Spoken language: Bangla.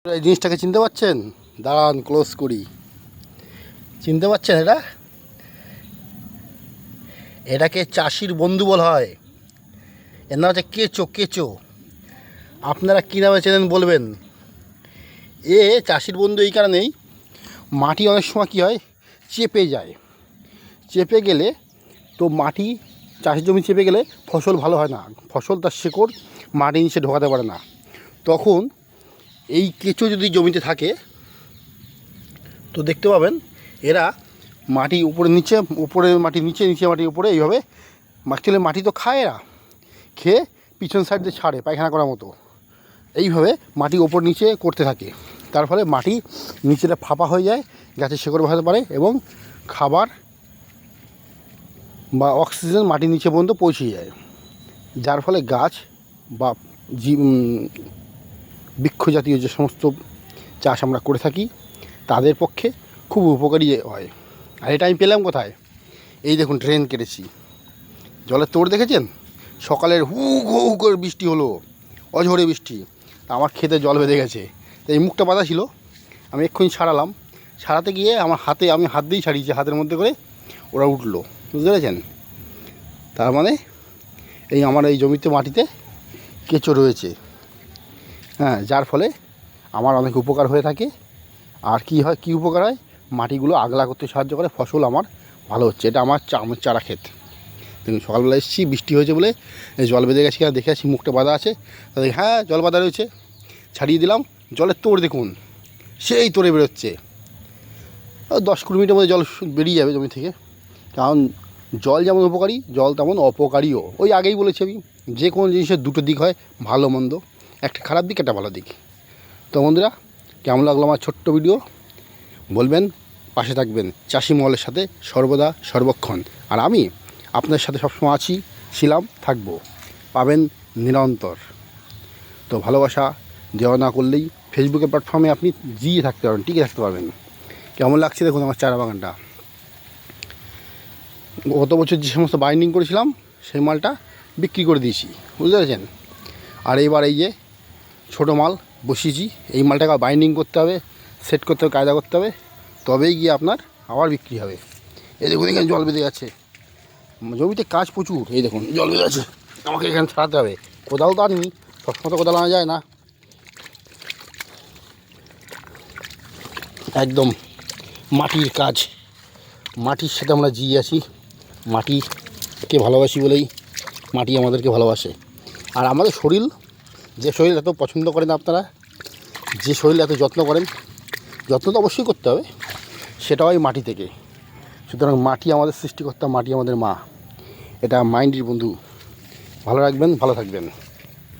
এই জিনিসটাকে চিনতে পারছেন? দাঁড়ান ক্লোজ করি। চিনতে পারছেন এটাকে চাষির বন্ধু বলা হয়। এর নাম হচ্ছে কেঁচো। কেঁচো আপনারা কী নামে চেনেন বলবেন। চাষির বন্ধু এই কারণেই, মাটি অনেক সময় কী হয়, চেপে যায়। চেপে গেলে তো মাটি, চাষের জমি চেপে গেলে ফসল ভালো হয় না, ফসল তার শেকড় মাটির নিচে ঢোকাতে পারে না। তখন এই কেঁচো যদি জমিতে থাকে তো দেখতে পাবেন এরা মাটি উপরে নিচে, উপরে মাটি নিচে, নিচে মাটি উপরে, এইভাবে অ্যাকচুয়ালি মাটি তো খায়, এরা খেয়ে পিছন সাইড দিয়ে ছাড়ে পায়খানা করার মতো। এইভাবে মাটি ওপর নিচে করতে থাকে, তার ফলে মাটি নিচেটা ফাঁপা হয়ে যায়, গাছের শেকড় বাঁধাতে পারে এবং খাবার বা অক্সিজেন মাটির নিচে পর্যন্ত পৌঁছে যায়, যার ফলে গাছ বা বৃক্ষ জাতীয় যে সমস্ত চাষ আমরা করে থাকি তাদের পক্ষে খুব উপকারী হয়। আর এটা আমি পেলাম কোথায়? এই দেখুন, ড্রেন কেটেছি, জলের তোড় দেখেছেন? সকালের হু হু করে বৃষ্টি হলো, অঝরে বৃষ্টি, আমার খেতে জল বেঁধে গেছে। তাই এই মুখটা বাঁধা ছিল, আমি এক্ষুনি ছাড়ালাম। ছাড়াতে গিয়ে আমার হাতে, আমি হাত দিয়েই ছাড়িয়েছি, হাতের মধ্যে করে ওরা উঠলো, বুঝতে পেরেছেন? তার মানে এই আমার এই জমিতে মাটিতে কেঁচো রয়েছে, হ্যাঁ, যার ফলে আমার অনেক উপকার হয়ে থাকে। আর কি হয়, কী উপকার হয়? মাটিগুলো আগলা করতে সাহায্য করে, ফসল আমার ভালো হচ্ছে। এটা আমার চারা ক্ষেত। দেখুন, সকালবেলা এসেছি, বৃষ্টি হয়েছে বলে জল বেঁধে গেছে, কিনা দেখে আসি, মুখটা বাঁধা আছে, তাদের হ্যাঁ জল বাঁধা রয়েছে, ছাড়িয়ে দিলাম। জলের তোড় দেখুন, সেই তোড়ে বেরোচ্ছে। 10-20 মিনিটের মধ্যে জল বেরিয়ে যাবে জমি থেকে। কারণ জল যেমন উপকারী, জল তেমন অপকারীও। ওই আগেই বলেছি আমি, যে কোনো জিনিসের দুটো দিক হয়, ভালো মন্দ, একটা খারাপ দিক, একটা ভালো দিক। তো বন্ধুরা, কেমন লাগলো আমার ছোট্ট ভিডিও বলবেন, পাশে থাকবেন চাষি মহলের সাথে সর্বদা সর্বক্ষণ। আর আমি আপনার সাথে সবসময় আছি, ছিলাম, থাকবো, পাবেন নিরন্তর। তো ভালোবাসা দেওয়া না করলেই ফেসবুকের প্ল্যাটফর্মে আপনি জিয়ে থাকতে পারবেন, টিকে থাকতে পারবেন। কেমন লাগছে দেখুন আমার চারা বাগানটা। গত বছর যে সমস্ত বাইন্ডিং করেছিলাম সেই মালটা বিক্রি করে দিয়েছি, বুঝতে পেরেছেন? আর এইবার এই যে ছোটো মাল বসিয়েছি, এই মালটাকে বাইন্ডিং করতে হবে, সেট করতে হবে, কায়দা করতে হবে, তবেই গিয়ে আপনার আবার বিক্রি হবে। এই দেখুন, এখানে জল বেঁধে গেছে, জমিতে কাজ প্রচুর। এই দেখুন জল বেঁধে আছে, আমাকে এখানে ছাড়াতে হবে। কোদাল তো আনিনি, সবসময় তো কোদাল আনা যায় না। একদম মাটির কাজ, মাটির সাথে আমরা জিয়ে আছি, মাটিকে ভালোবাসি বলেই মাটি আমাদেরকে ভালোবাসে। আর আমাদের শরীর, যে শরীর এত পছন্দ করেন আপনারা, যে শরীর এত যত্ন করেন, যত্ন তো অবশ্যই করতে হবে, সেটা হয় মাটি থেকে। সুতরাং মাটি আমাদের সৃষ্টিকর্তা, মাটি আমাদের মা। এটা মাইন্ডের বন্ধু। ভালো রাখবেন, ভালো থাকবেন।